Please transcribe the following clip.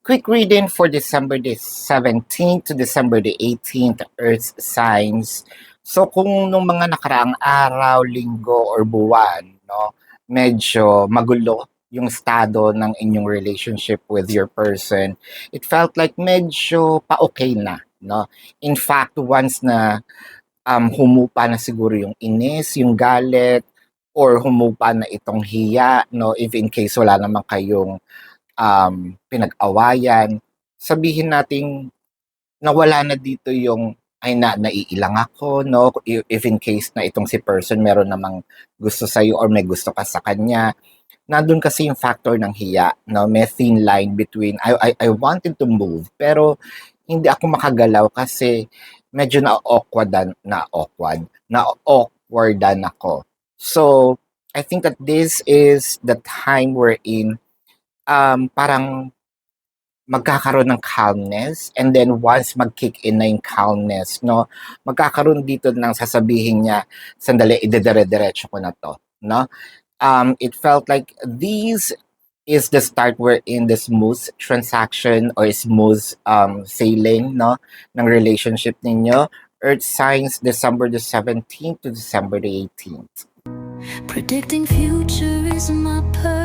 Quick reading for December the 17th to December the 18th, Earth signs. So kung nung mga nakaraang araw, linggo, or buwan, no, medyo magulo yung estado ng inyong relationship with your person, it felt like medyo pa-okay na, no? In fact, once na humupa na siguro yung inis, yung galit, or humupa na itong hiya, no, if in case wala naman kayong pinag-awayan, sabihin nating nawala na dito yung ay naiilang ako, no? If in case na itong si person meron namang gusto sa'yo or may gusto ka sa kanya, nandun kasi yung factor ng hiya, no? May thin line between I wanted to move pero hindi ako makagalaw kasi medyo na-awkwardan ako. So, I think that this is the time wherein parang magkakaroon ng calmness, and then once mag-kick in na yung calmness, no, magkakaroon dito ng sasabihin niya, sandali, idedire-diretso ko na to, no? It felt like these is the start wherein the smooth transaction or smooth sailing, no, ng relationship ninyo. Earth signs December the 17th to December the 18th. Predicting future isn't my purpose.